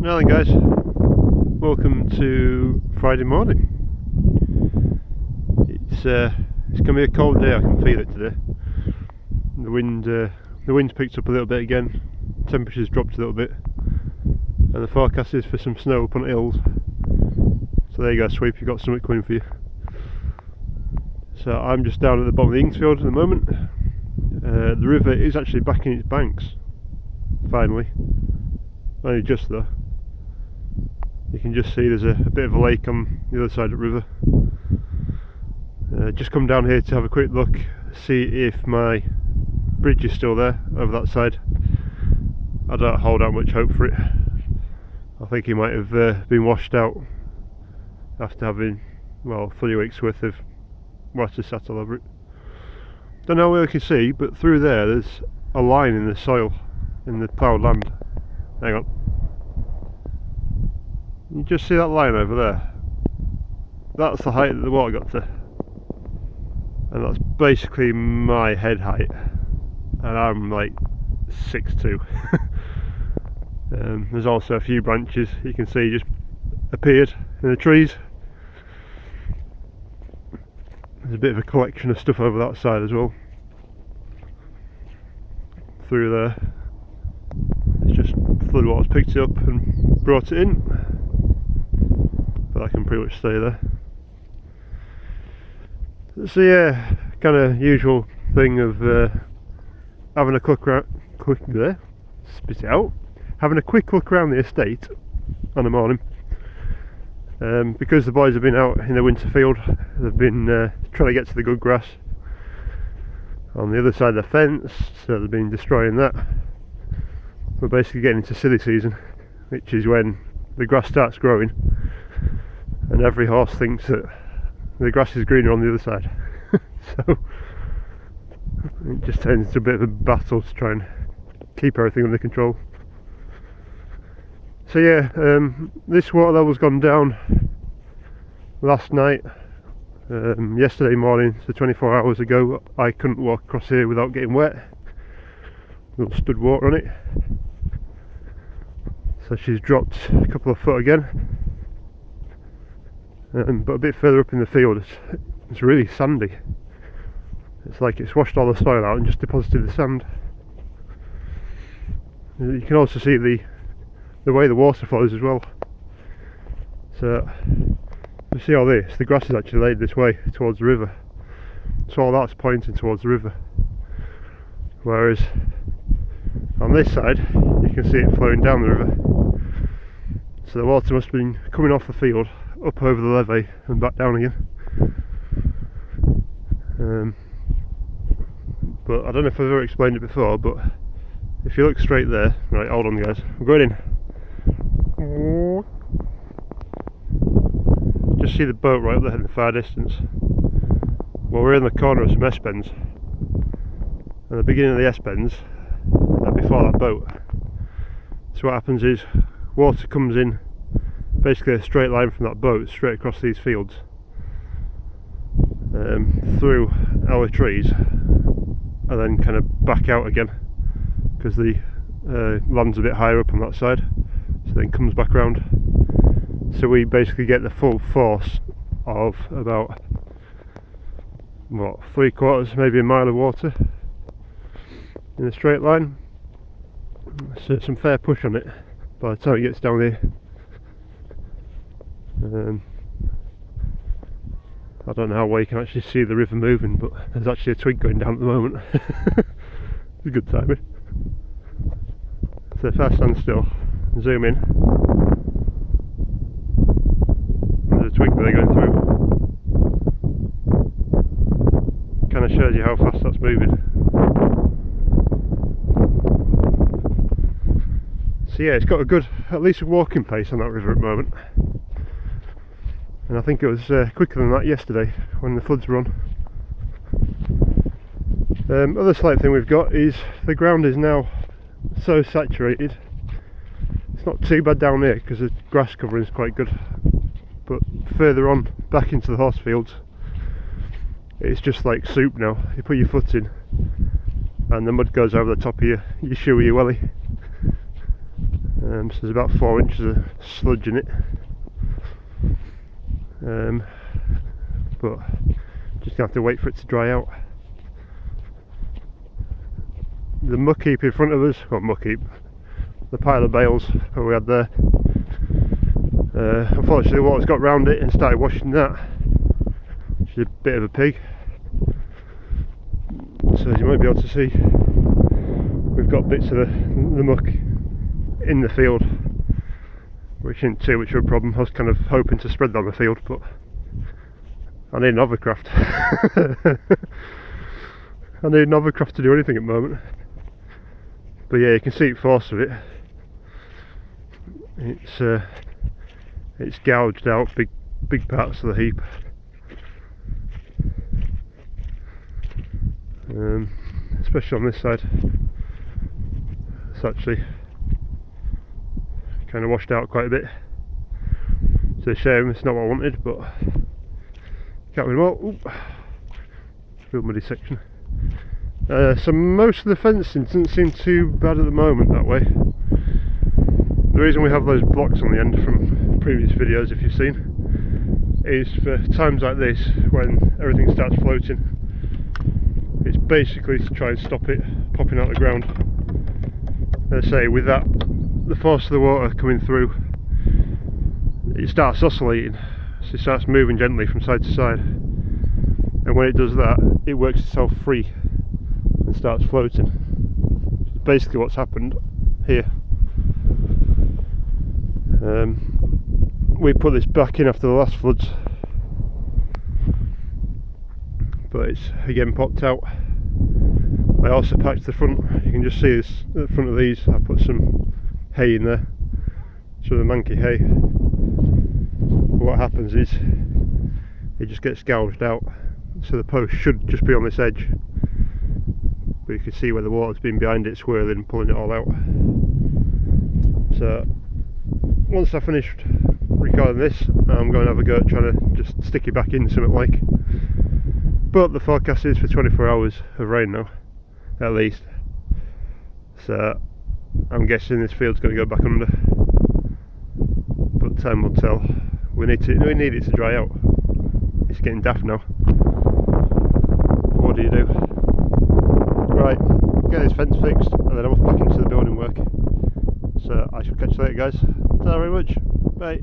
Now then guys, welcome to Friday morning. It's going to be a cold day, I can feel it today. The wind's picked up a little bit again, temperature's dropped a little bit, and the forecast is for some snow up on the hills. So there you go, Sweep, you've got something coming for you. So I'm just down at the bottom of the Inksfield at the moment. The river is actually back in its banks, finally. Only just though. You can just see there's a bit of a lake on the other side of the river. Just come down here to have a quick look, see if my bridge is still there over that side. I don't hold out much hope for it. I think he might have been washed out after having, well, 3 weeks worth of water sat all over it. Don't know where you can see, but through there's a line in the soil, in the ploughed land. Hang on. You just see that line over there? That's the height that the water got to. And that's basically my head height. And I'm like 6'2". There's also a few branches you can see just appeared in the trees. There's a bit of a collection of stuff over that side as well. Through there. It's just floodwater's picked it up and brought it in. But I can pretty much stay there. So yeah, kind of usual thing of having a having a quick look around the estate on the morning. Because the boys have been out in the winter field, they've been trying to get to the good grass on the other side of the fence, so they've been destroying that. We're basically getting into silly season, which is when the grass starts growing and every horse thinks that the grass is greener on the other side. So it just turns into a bit of a battle to try and keep everything under control. So yeah, this water level's gone down last night. Yesterday morning, so 24 hours ago, I couldn't walk across here without getting wet. Little stud water on it. So she's dropped a couple of foot again. But a bit further up in the field, it's really sandy. It's like it's washed all the soil out and just deposited the sand. You can also see the way the water flows as well. So you see all this, the grass is actually laid this way towards the river, so all that's pointing towards the river, whereas on this side you can see it flowing down the river. So the water must have been coming off the field up over the levee and back down again. But I don't know if I've ever explained it before, but if you look straight there, right, hold on guys, I'm going in. Just see the boat right up there in the far distance. Well, we're in the corner of some S-bends, and the beginning of the S-bends are before that boat. So what happens is water comes in basically a straight line from that boat straight across these fields, through our trees, and then kind of back out again because the land's a bit higher up on that side, so then comes back round. So we basically get the full force of about, what, 3/4, maybe a mile of water in a straight line. So some fair push on it by the time it gets down here. I don't know how well you can actually see the river moving, but there's actually a twig going down at the moment. It's a good timing. So if I stand still, zoom in, there's a twig that they're going through. Kind of shows you how fast that's moving. So yeah, it's got a good, at least a walking pace on that river at the moment. And I think it was quicker than that yesterday when the floods were on. Other slight thing we've got is the ground is now so saturated. It's not too bad down here because the grass covering is quite good, but further on back into the horse fields it's just like soup now. You put your foot in and the mud goes over the top of your shoe or your welly. So there's about 4 inches of sludge in it, but just gonna have to wait for it to dry out. The muck heap in front of us, or muck heap, the pile of bales that we had there, unfortunately the water's got round it and started washing that, which is a bit of a pig. So as you might be able to see, we've got bits of the muck in the field, which isn't too much of a problem. I was kind of hoping to spread that on the field, but I need an hovercraft. I need an hovercraft to do anything at the moment. But yeah, you can see the force of it. It's gouged out big parts of the heap. Especially on this side. It's actually kind of washed out quite a bit. It's a shame, it's not what I wanted, but can't win them all. Real muddy section. So most of the fencing doesn't seem too bad at the moment that way. The reason we have those blocks on the end from previous videos, if you've seen, is for times like this when everything starts floating. It's basically to try and stop it popping out the ground. As I say, with that, the force of the water coming through, it starts oscillating, so it starts moving gently from side to side, and when it does that, it works itself free and starts floating. Which is basically what's happened here. We put this back in after the last floods, but it's again popped out. I also patched the front. You can just see this at the front of these. I put some hay in there, some of the manky hay. But what happens is it just gets gouged out, so the post should just be on this edge, but you can see where the water's been behind it, swirling and pulling it all out. So once I finished recording this, I'm going to have a go at trying to just stick it back in something like. But the forecast is for 24 hours of rain now, at least. So I'm guessing this field's going to go back under. But time will tell. We need it to dry out. It's getting daft now. What do you do? Right, get this fence fixed and then I'm off back into the building work. So I shall catch you later, guys. Thank you very much. Bye.